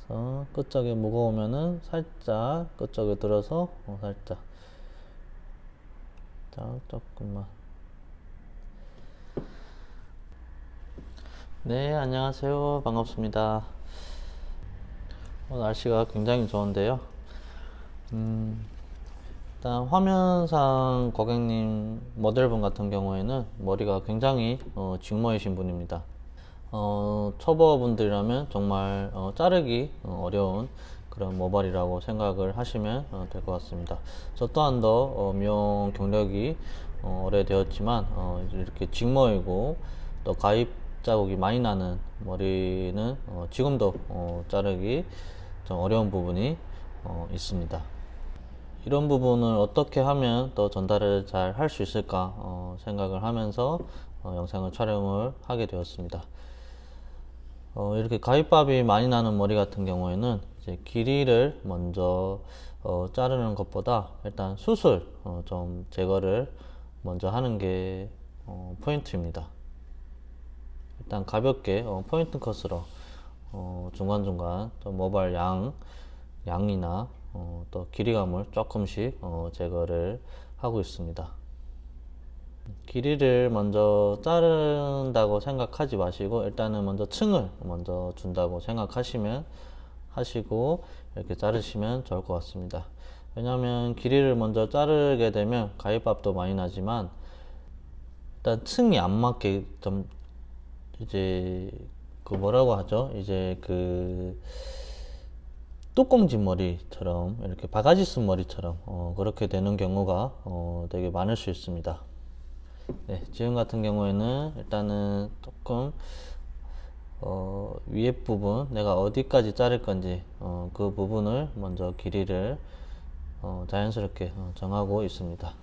그래서 끝쪽이 무거우면은 살짝 끝쪽에 들어서 살짝 조금만. 네, 안녕하세요. 반갑습니다. 날씨가 굉장히 좋은데요. 일단 화면상 고객님 모델분 같은 경우에는 머리가 굉장히 직모이신 분입니다. 초보분들이라면 정말 자르기 어려운 그런 모발이라고 생각을 하시면 될 것 같습니다. 저 또한도 미용 경력이 오래되었지만 이렇게 직모이고 또 가입 자국이 많이 나는 머리는 지금도 자르기 좀 어려운 부분이 있습니다. 이런 부분을 어떻게 하면 더 전달을 잘 할 수 있을까 생각을 하면서 영상을 촬영을 하게 되었습니다. 이렇게 가위밥이 많이 나는 머리 같은 경우에는 이제 길이를 먼저 자르는 것보다 일단 숱을 좀 제거를 먼저 하는 게 포인트입니다. 일단 가볍게 포인트 컷으로 중간중간 또 모발 양이나 또 길이감을 조금씩 제거를 하고 있습니다. 길이를 먼저 자른다고 생각하지 마시고 일단은 먼저 층을 먼저 준다고 생각하시면 하시고 이렇게 자르시면 좋을 것 같습니다. 왜냐하면 길이를 먼저 자르게 되면 가위밥도 많이 나지만 일단 층이 안 맞게 좀 이제 그 뭐라고 하죠? 이제 그 뚜껑진 머리처럼 이렇게 바가지 쓴 머리처럼 그렇게 되는 경우가 되게 많을 수 있습니다. 네, 지금 같은 경우에는 일단은 조금 위에 부분 내가 어디까지 자를 건지 그 부분을 먼저 길이를 자연스럽게 정하고 있습니다.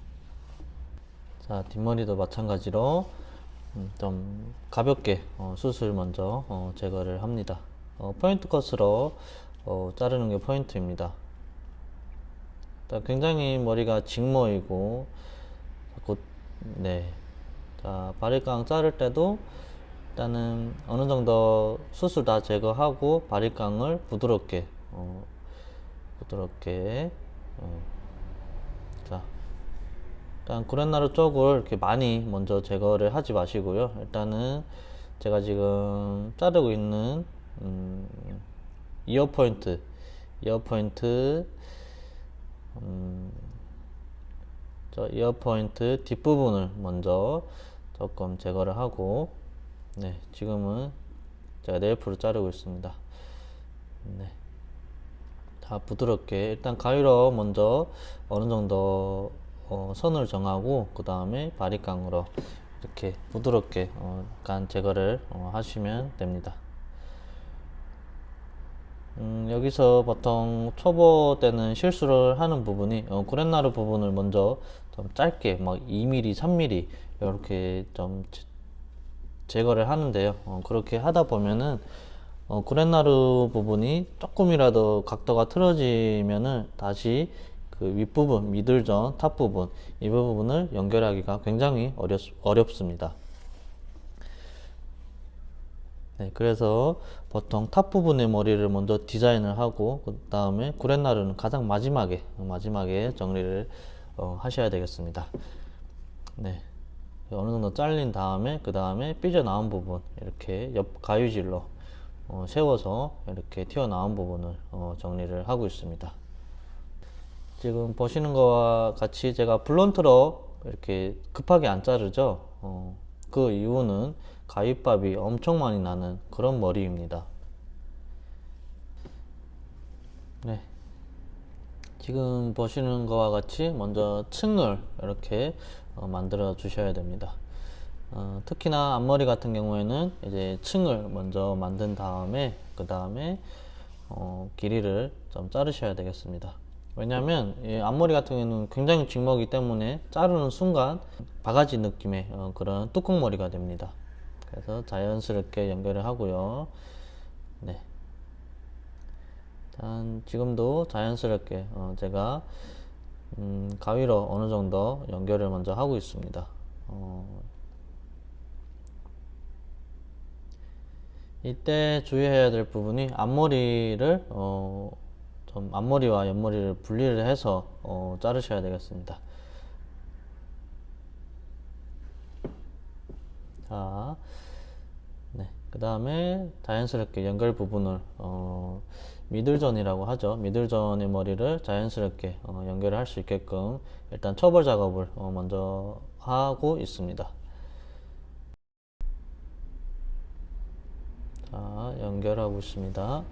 자, 뒷머리도 마찬가지로 좀 가볍게 숱을 먼저 제거를 합니다. 포인트 컷으로 자르는 게 포인트입니다. 굉장히 머리가 직모이고 자꾸 네, 자, 바리깡 자를 때도 일단은 어느 정도 숱을 다 제거하고 바리깡을 부드럽게 자, 일단 구렛나루 쪽을 이렇게 많이 먼저 제거를 하지 마시고요. 일단은 제가 지금 자르고 있는 이어 포인트 저 이어 포인트 뒷부분을 먼저 조금 제거를 하고, 네, 지금은 제가 네일프를 자르고 있습니다. 네, 다 부드럽게 일단 가위로 먼저 어느 정도 선을 정하고 그 다음에 바리깡으로 이렇게 부드럽게 약간 제거를 하시면 됩니다. 여기서 보통 초보 때는 실수를 하는 부분이 구렛나루 부분을 먼저 좀 짧게 막 2mm, 3mm 이렇게 좀 제거를 하는데요. 그렇게 하다 보면은 구렛나루 부분이 조금이라도 각도가 틀어지면은 다시 그 윗부분, 미들전, 탑 부분 이 부분을 연결하기가 굉장히 어렵습니다. 네, 그래서 보통 탑 부분의 머리를 먼저 디자인을 하고 그 다음에 구렛나루는 가장 마지막에 정리를 하셔야 되겠습니다. 네, 어느 정도 잘린 다음에 그 다음에 삐져나온 부분 이렇게 옆 가위질로 세워서 이렇게 튀어나온 부분을 정리를 하고 있습니다. 지금 보시는 것과 같이 제가 블런트로 이렇게 급하게 안 자르죠. 그 이유는 가위밥이 엄청 많이 나는 그런 머리입니다. 네, 지금 보시는 것과 같이 먼저 층을 이렇게 만들어 주셔야 됩니다. 특히나 앞머리 같은 경우에는 이제 층을 먼저 만든 다음에 그 다음에 길이를 좀 자르셔야 되겠습니다. 왜냐하면 이 앞머리 같은 경우는 굉장히 직모이기 때문에 자르는 순간 바가지 느낌의 그런 뚜껑머리가 됩니다. 그래서 자연스럽게 연결을 하고요. 네, 일단 지금도 자연스럽게 제가 가위로 어느 정도 연결을 먼저 하고 있습니다. 이때 주의해야 될 부분이 앞머리를 좀 앞머리와 옆머리를 분리를 해서 자르셔야 되겠습니다. 자, 네. 그 다음에 자연스럽게 연결 부분을 미들존이라고 하죠. 미들존의 머리를 자연스럽게 연결을 할 수 있게끔 일단 처벌 작업을 먼저 하고 있습니다. 자, 연결하고 있습니다.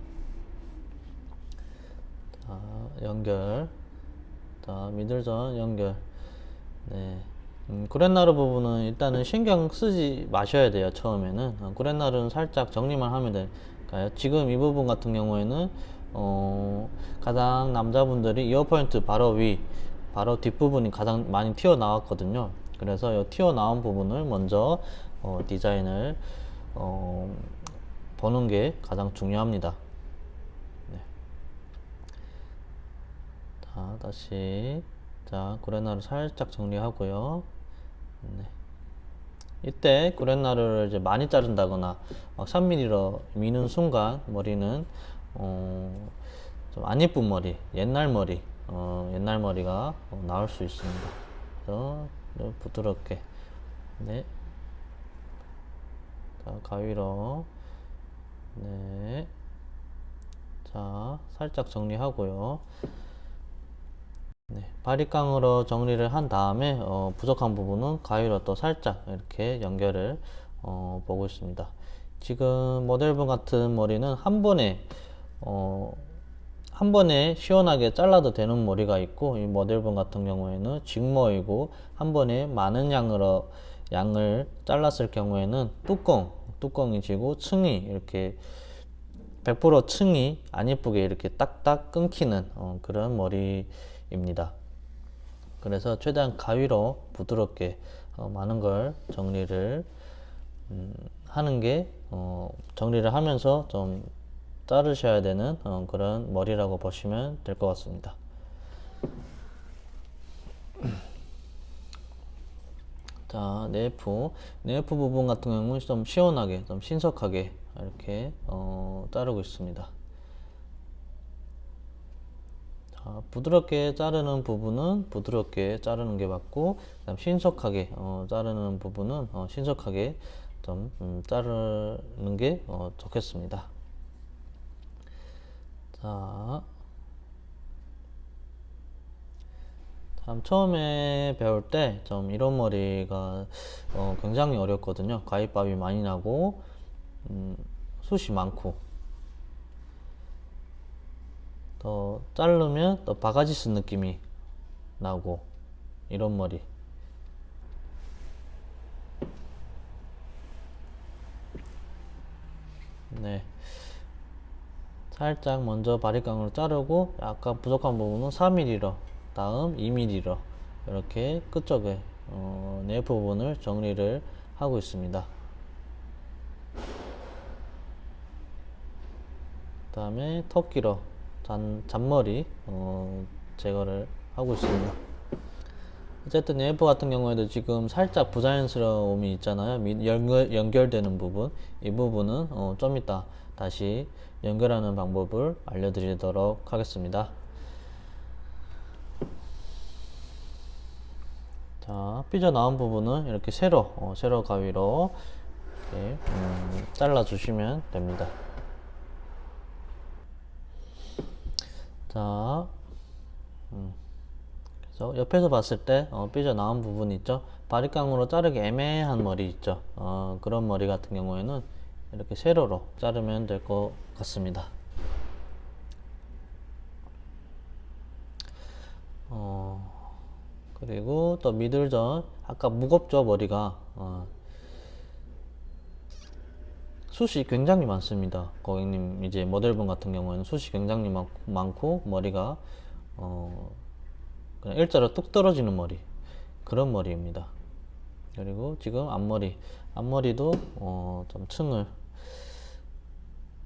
자, 연결. 자, 미들존 연결. 네. 구렛나루 부분은 일단은 신경 쓰지 마셔야 돼요. 처음에는 구렛나루는 살짝 정리만 하면 될까요? 지금 이 부분 같은 경우에는 가장 남자분들이 이어포인트 바로 위 바로 뒷부분이 가장 많이 튀어나왔거든요. 그래서 이 튀어나온 부분을 먼저 디자인을 보는 게 가장 중요합니다. 네. 자, 다시 자, 구렛나루 살짝 정리하고요. 네. 이때 구렛나루를 이제 많이 자른다거나 막 3mm로 미는 순간 머리는 좀 안 예쁜 머리, 옛날 머리, 옛날 머리가 나올 수 있습니다. 그래서 좀 부드럽게, 네, 자, 가위로, 네, 자, 살짝 정리하고요. 네, 바리깡으로 정리를 한 다음에 부족한 부분은 가위로 또 살짝 이렇게 연결을 보고 있습니다. 지금 모델분 같은 머리는 한 번에 시원하게 잘라도 되는 머리가 있고, 이 모델분 같은 경우에는 직모이고 한 번에 많은 양을 잘랐을 경우에는 뚜껑이 지고 층이 이렇게 100% 층이 안 예쁘게 이렇게 딱딱 끊기는 그런 머리입니다. 그래서 최대한 가위로 부드럽게 많은 걸 정리를 하는 게 정리를 하면서 좀 자르셔야 되는 그런 머리라고 보시면 될 것 같습니다. 자, 네프 부분 같은 경우는 좀 시원하게, 좀 신속하게 이렇게 자르고 있습니다. 자, 부드럽게 자르는 부분은 부드럽게 자르는 게 맞고, 그다음 신속하게 자르는 부분은 신속하게 좀 자르는 게 좋겠습니다. 자, 참 처음에 배울 때 좀 이런 머리가 굉장히 어렵거든요. 가위밥이 많이 나고 숱이 많고 더 자르면 또 바가지 쓴 느낌이 나고 이런 머리. 네, 살짝 먼저 바리깡으로 자르고 약간 부족한 부분은 4mm로 다음 2mm로 이렇게 끝쪽에 네프 부분을 정리를 하고 있습니다. 그 다음에 토끼로 잔머리 제거를 하고 있습니다. 어쨌든 네프 같은 경우에도 지금 살짝 부자연스러움이 있잖아요. 연결되는 부분, 이 부분은 좀 이따 다시 연결하는 방법을 알려드리도록 하겠습니다. 자, 삐져나온 부분은 이렇게 세로 가위로 이렇게 잘라주시면 됩니다. 자, 그래서 옆에서 봤을 때 삐져나온 부분 있죠? 바리깡으로 자르기 애매한 머리 있죠? 그런 머리 같은 경우에는 이렇게 세로로 자르면 될 것 같습니다. 그리고 또 미들전 아까 무겁죠 머리가 숱이 굉장히 많습니다. 고객님 이제 모델분 같은 경우에는 숱이 굉장히 많고 머리가 그냥 일자로 뚝 떨어지는 머리 그런 머리입니다. 그리고 지금 앞머리도 좀 층을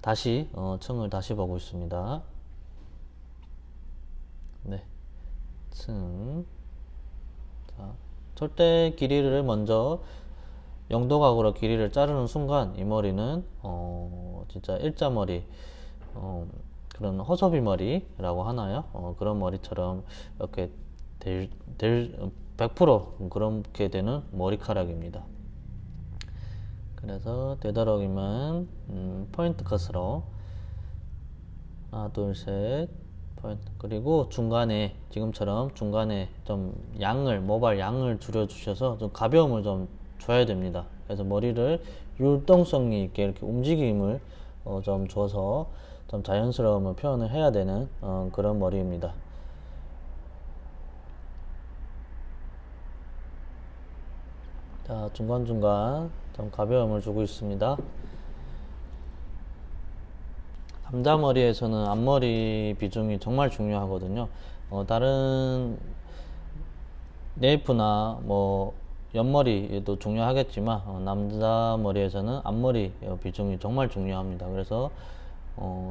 다시 보고 있습니다. 네, 층. 자, 절대 길이를 먼저 영도각으로 길이를 자르는 순간 이 머리는 진짜 일자머리, 그런 허접이 머리라고 하나요? 그런 머리처럼 이렇게 100% 그렇게 되는 머리카락입니다. 그래서 되도록이면 포인트 컷으로 하나 둘 셋 포인트, 그리고 중간에 지금처럼 중간에 좀 모발 양을 줄여 주셔서 좀 가벼움을 좀 줘야 됩니다. 그래서 머리를 율동성이 있게 이렇게 움직임을 좀 줘서 좀 자연스러움을 표현을 해야 되는 그런 머리입니다. 자, 중간중간 좀 가벼움을 주고 있습니다. 남자 머리에서는 앞머리 비중이 정말 중요하거든요. 다른 네이프나 뭐 옆머리도 중요하겠지만 남자 머리에서는 앞머리 비중이 정말 중요합니다. 그래서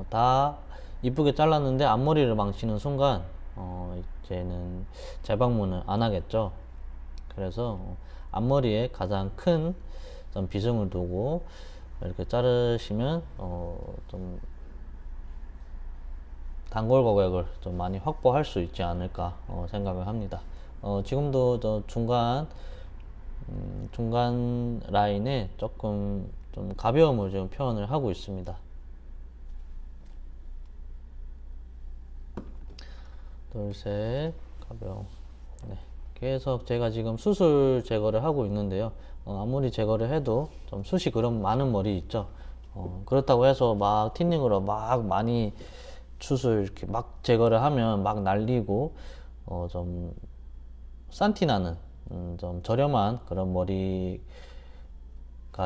다 이쁘게 잘랐는데 앞머리를 망치는 순간 이제는 재방문을 안 하겠죠. 그래서 앞머리에 가장 큰 좀 비중을 두고 이렇게 자르시면 좀 단골 고객을 좀 많이 확보할 수 있지 않을까 생각을 합니다. 지금도 저 중간 라인에 조금 좀 가벼움을 좀 표현을 하고 있습니다. 둘, 셋, 가벼움. 네. 계속 제가 지금 수술 제거를 하고 있는데요. 아무리 제거를 해도 좀 숱이 그런 많은 머리 있죠. 그렇다고 해서 막 틴닝으로 막 많이 숱을 이렇게 막 제거를 하면 막 날리고 좀 싼티 나는 좀 저렴한 그런 머리가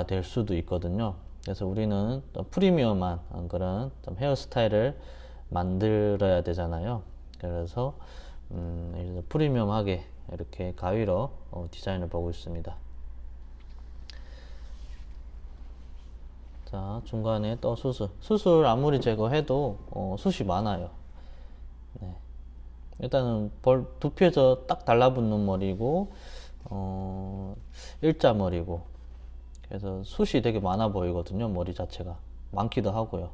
될 수도 있거든요. 그래서 우리는 좀 프리미엄한 그런 좀 헤어스타일을 만들어야 되잖아요. 그래서 프리미엄하게 이렇게 가위로 디자인을 보고 있습니다. 자, 중간에 또 수술 아무리 제거해도 숱이 많아요. 네. 일단은 두피에서 딱 달라붙는 머리고 일자머리고, 그래서 숱이 되게 많아 보이거든요. 머리 자체가 많기도 하고요.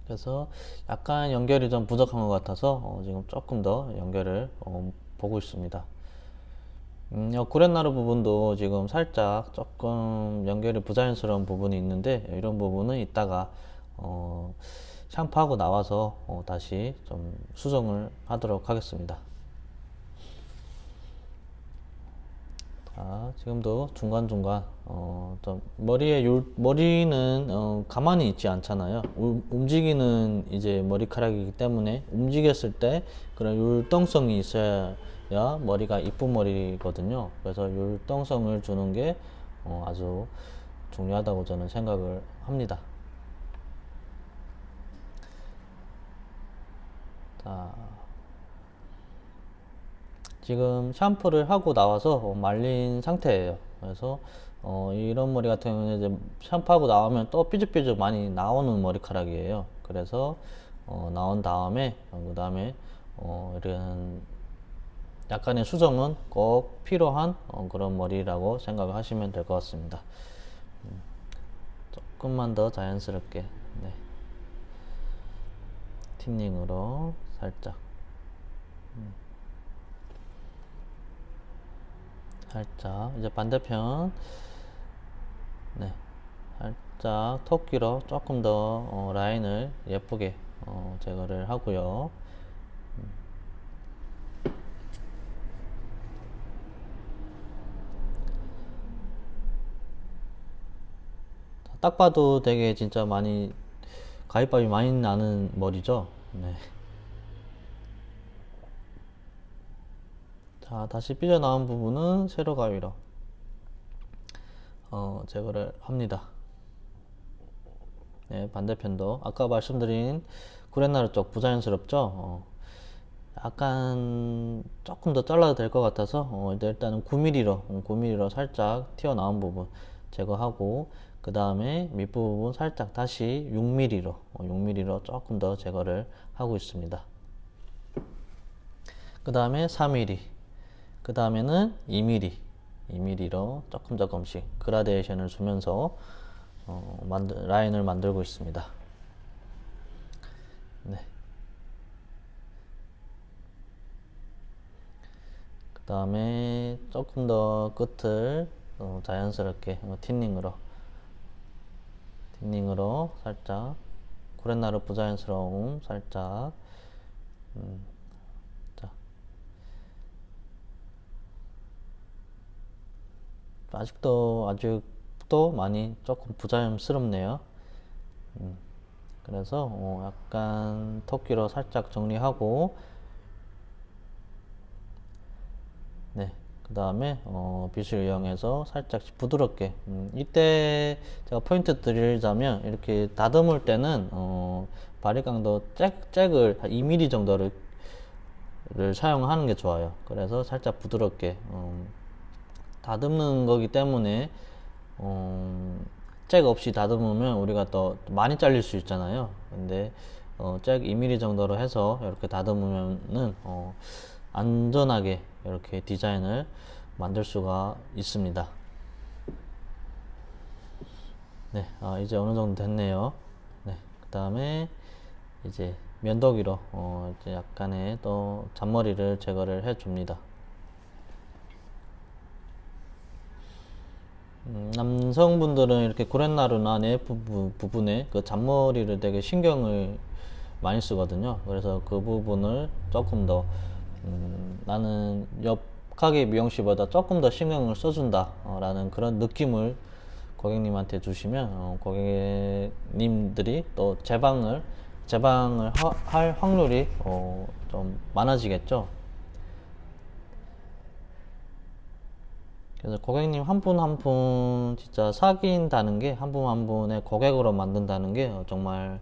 그래서 약간 연결이 좀 부족한 것 같아서 지금 조금 더 연결을 보고 있습니다. 구렛나루 부분도 지금 살짝 조금 연결이 부자연스러운 부분이 있는데, 이런 부분은 이따가 샴푸하고 나와서 다시 좀 수정을 하도록 하겠습니다. 자, 지금도 중간중간 좀 머리는 가만히 있지 않잖아요. 움직이는 이제 머리카락이기 때문에 움직였을 때 그런 율동성이 있어야 머리가 이쁜 머리거든요. 그래서 율동성을 주는 게 아주 중요하다고 저는 생각을 합니다. 자, 지금 샴푸를 하고 나와서 말린 상태예요. 그래서 이런 머리 같은 경우는 이제 샴푸하고 나오면 또 삐죽삐죽 많이 나오는 머리카락이에요. 그래서 나온 다음에 그 다음에 이런 약간의 수정은 꼭 필요한 그런 머리라고 생각을 하시면 될 것 같습니다. 조금만 더 자연스럽게, 네. 틴닝으로 살짝 살짝 이제 반대편, 네, 살짝 토끼로 조금 더 라인을 예쁘게 제거를 하고요. 딱 봐도 되게 진짜 많이 가위밥이 많이 나는 머리죠. 네. 자, 다시 삐져나온 부분은 세로 가위로 제거를 합니다. 네, 반대편도 아까 말씀드린 구렛나루 쪽 부자연스럽죠. 약간 조금 더 잘라도 될 것 같아서 일단은 9mm로 살짝 튀어나온 부분 제거하고, 그 다음에 밑부분 살짝 다시 6mm로 조금 더 제거를 하고 있습니다. 그 다음에 4mm, 그 다음에는 2mm로 조금씩 그라데이션을 주면서 라인을 만들고 있습니다. 네. 그 다음에 조금 더 끝을 자연스럽게 틴닝으로 살짝 구렛나루 부자연스러움 살짝 자. 아직도 많이 조금 부자연스럽네요. 그래서 약간 토끼로 살짝 정리하고, 네, 그 다음에 빗을 이용해서 살짝 부드럽게, 이때 제가 포인트 드리자면 이렇게 다듬을 때는 바리깡도 잭을 한 2mm 정도를 사용하는 게 좋아요. 그래서 살짝 부드럽게 다듬는 거기 때문에 잭 없이 다듬으면 우리가 더 많이 잘릴 수 있잖아요. 근데 잭 2mm 정도로 해서 이렇게 다듬으면은 안전하게 이렇게 디자인을 만들 수가 있습니다. 네, 이제 어느 정도 됐네요. 네, 그 다음에 이제 면도기로 이제 약간의 또 잔머리를 제거를 해줍니다. 남성분들은 이렇게 구렛나루나 내 부분에 그 잔머리를 되게 신경을 많이 쓰거든요. 그래서 그 부분을 조금 더 나는 옆 가게 미용실보다 조금 더 신경을 써준다 라는 그런 느낌을 고객님한테 주시면 고객님들이 또 재방을 할 확률이 좀 많아지겠죠. 그래서 고객님 한 분 한 분 진짜 사귄다는 게, 한 분 한 분의 고객으로 만든다는 게 정말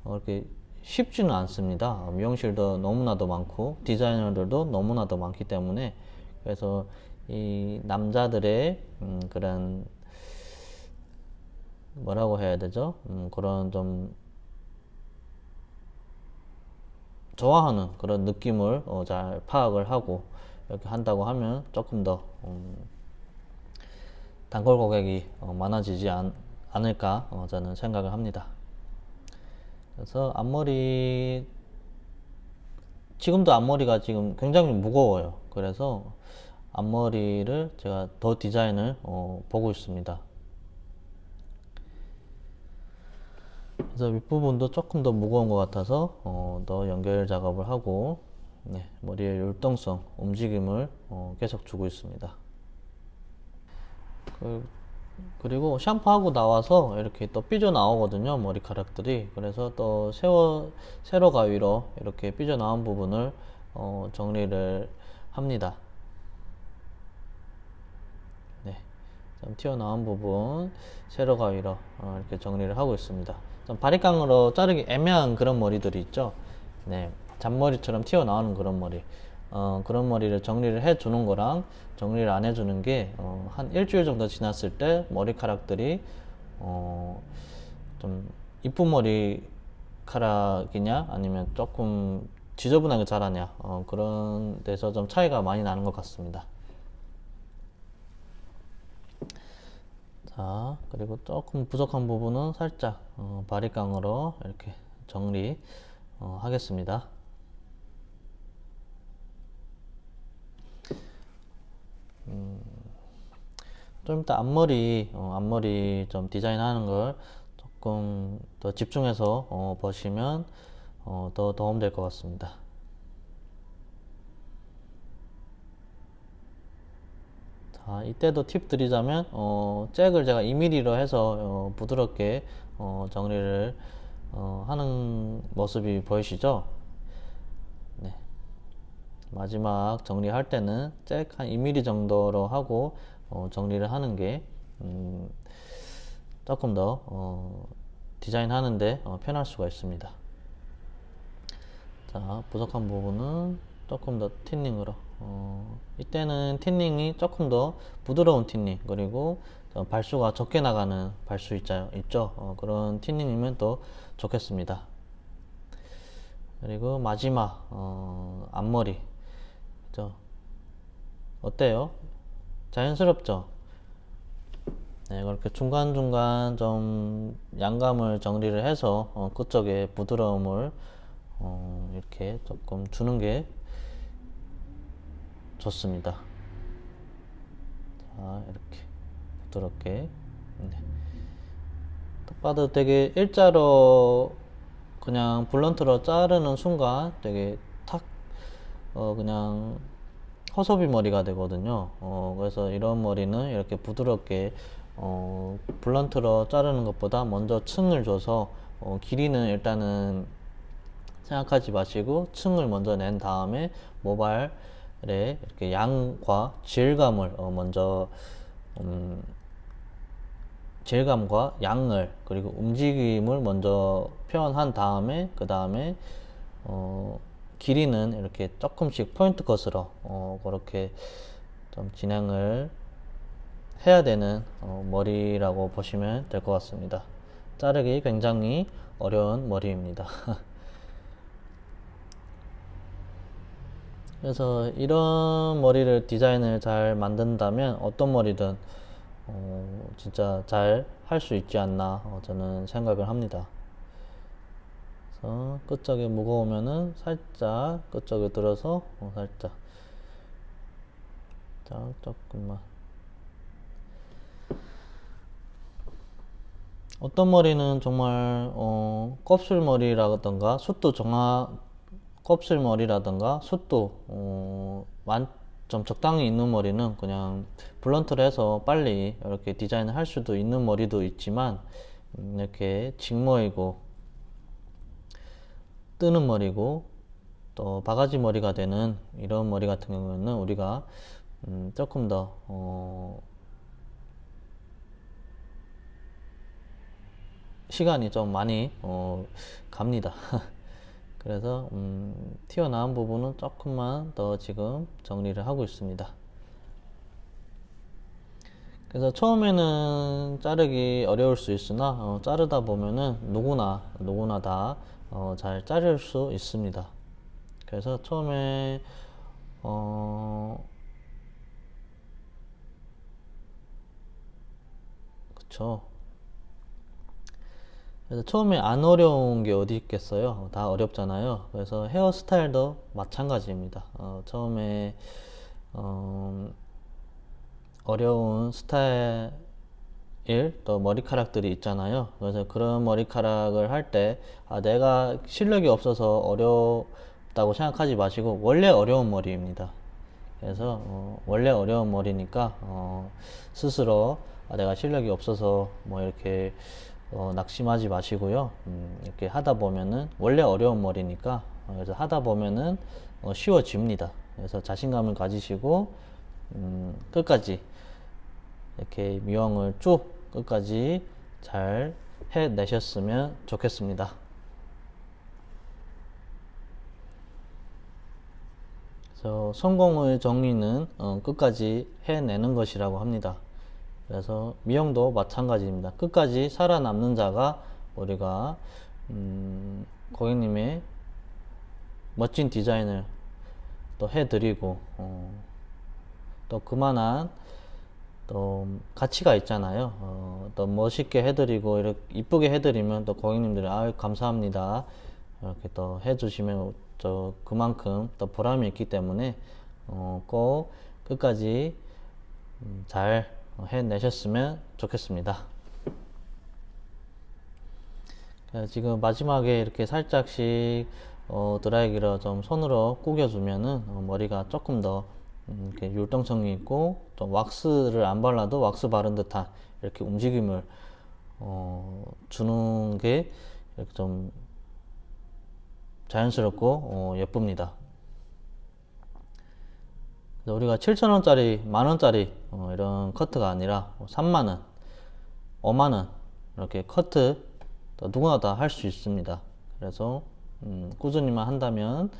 이렇게 쉽지는 않습니다. 미용실도 너무나도 많고 디자이너들도 너무나도 많기 때문에, 그래서 이 남자들의 그런 뭐라고 해야 되죠? 그런 좀 좋아하는 그런 느낌을 잘 파악을 하고 이렇게 한다고 하면 조금 더 단골 고객이 많아지지 않을까 저는 생각을 합니다. 그래서 앞머리, 지금도 앞머리가 지금 굉장히 무거워요. 그래서 앞머리를 제가 더 디자인을 보고 있습니다. 그래서 윗부분도 조금 더 무거운 것 같아서 더 연결 작업을 하고, 네, 머리의 율동성, 움직임을 계속 주고 있습니다. 그리고 샴푸하고 나와서 이렇게 또 삐져 나오거든요, 머리카락들이. 그래서 또 세로 가위로 이렇게 삐져 나온 부분을 정리를 합니다. 네, 좀 튀어나온 부분 세로 가위로 이렇게 정리를 하고 있습니다. 좀 바리깡으로 자르기 애매한 그런 머리들이 있죠. 네, 잔머리처럼 튀어나오는 그런 머리. 그런 머리를 정리를 해주는 거랑 정리를 안 해주는 게 한 일주일 정도 지났을 때 머리카락들이 좀 이쁜 머리카락이냐 아니면 조금 지저분하게 자라냐 그런 데서 좀 차이가 많이 나는 것 같습니다. 자, 그리고 조금 부족한 부분은 살짝 바리깡으로 이렇게 정리 하겠습니다. 좀 이따 앞머리 좀 디자인하는 걸 조금 더 집중해서 보시면 더 도움 될 것 같습니다. 자, 이때도 팁 드리자면 잭을 제가 2mm로 해서 부드럽게 정리를 하는 모습이 보이시죠? 네. 마지막 정리할 때는 잭 한 2mm 정도로 하고 정리를 하는 게 조금 더 디자인 하는데 편할 수가 있습니다. 자, 부족한 부분은 조금 더 틴닝으로 이때는 틴닝이 조금 더 부드러운 틴닝, 그리고 발수가 적게 나가는 발수 있죠. 그런 틴닝이면 또 좋겠습니다. 그리고 마지막 앞머리, 그죠? 어때요? 자연스럽죠? 네, 그렇게 중간중간 좀 양감을 정리를 해서 끝쪽에 부드러움을 이렇게 조금 주는 게 좋습니다. 자, 이렇게 부드럽게. 네. 딱 봐도 되게 일자로 그냥 블런트로 자르는 순간 되게 탁 그냥 허섭이 머리가 되거든요. 그래서 이런 머리는 이렇게 부드럽게 블런트로 자르는 것보다 먼저 층을 줘서 길이는 일단은 생각하지 마시고 층을 먼저 낸 다음에 모발에 이렇게 양과 질감을 먼저 질감과 양을 그리고 움직임을 먼저 표현한 다음에 그 다음에 길이는 이렇게 조금씩 포인트 컷으로 그렇게 좀 진행을 해야 되는 머리라고 보시면 될 것 같습니다. 자르기 굉장히 어려운 머리입니다. 그래서 이런 머리를 디자인을 잘 만든다면 어떤 머리든 진짜 잘 할 수 있지 않나 저는 생각을 합니다. 그래서 끝쪽이 무거우면은 살짝 끝쪽에 들어서 살짝 조금만. 어떤 머리는 정말 곱슬머리라던가 숱도 곱슬머리라던가 숱도 좀 적당히 있는 머리는 그냥 블런트를 해서 빨리 이렇게 디자인을 할 수도 있는 머리도 있지만 이렇게 직머이고 뜨는 머리고 또 바가지 머리가 되는 이런 머리 같은 경우에는 우리가 조금 더 시간이 좀 많이 갑니다. 그래서 튀어나온 부분은 조금만 더 지금 정리를 하고 있습니다. 그래서 처음에는 자르기 어려울 수 있으나 자르다 보면은 누구나 다 잘 자를 수 있습니다. 그래서 처음에 그쵸. 그래서 처음에 안 어려운 게 어디 있겠어요? 다 어렵잖아요. 그래서 헤어스타일도 마찬가지입니다. 처음에 어려운 스타일 또 머리카락들이 있잖아요. 그래서 그런 머리카락을 할 때 내가 실력이 없어서 어렵다고 생각하지 마시고 원래 어려운 머리입니다. 그래서 원래 어려운 머리니까 스스로 내가 실력이 없어서 뭐 이렇게 낙심하지 마시고요. 이렇게 하다 보면은 원래 어려운 머리니까 그래서 하다 보면은 쉬워집니다. 그래서 자신감을 가지시고 끝까지 이렇게 미용을 쭉 끝까지 잘 해내셨으면 좋겠습니다. 그래서 성공의 정의는 끝까지 해내는 것이라고 합니다. 그래서 미용도 마찬가지입니다. 끝까지 살아남는 자가 우리가 고객님의 멋진 디자인을 또 해드리고 또 그만한 또 가치가 있잖아요. 또 멋있게 해드리고 이렇게 이쁘게 해드리면 또 고객님들이 감사합니다 이렇게 또 해주시면 저 그만큼 또 보람이 있기 때문에 꼭 끝까지 잘 해내셨으면 좋겠습니다. 지금 마지막에 이렇게 살짝씩 드라이기로 좀 손으로 구겨주면은 머리가 조금 더 이렇게 율동성이 있고 좀 왁스를 안 발라도 왁스 바른 듯한 이렇게 움직임을 주는 게 이렇게 좀 자연스럽고 예쁩니다. 우리가 7,000원짜리, 만원짜리 이런 커트가 아니라 3만원, 5만원 이렇게 커트 누구나 다 할 수 있습니다. 그래서 꾸준히만 한다면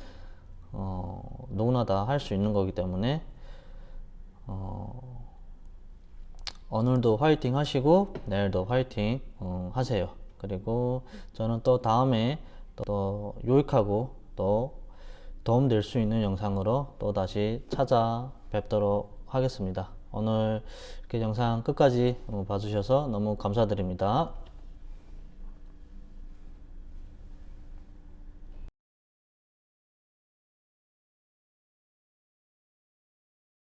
누구나 다 할 수 있는 거기 때문에 오늘도 화이팅 하시고 내일도 화이팅 하세요. 그리고 저는 또 다음에 또 유익하고 또 도움될 수 있는 영상으로 또 다시 찾아뵙도록 하겠습니다. 오늘 이렇게 영상 끝까지 봐주셔서 너무 감사드립니다.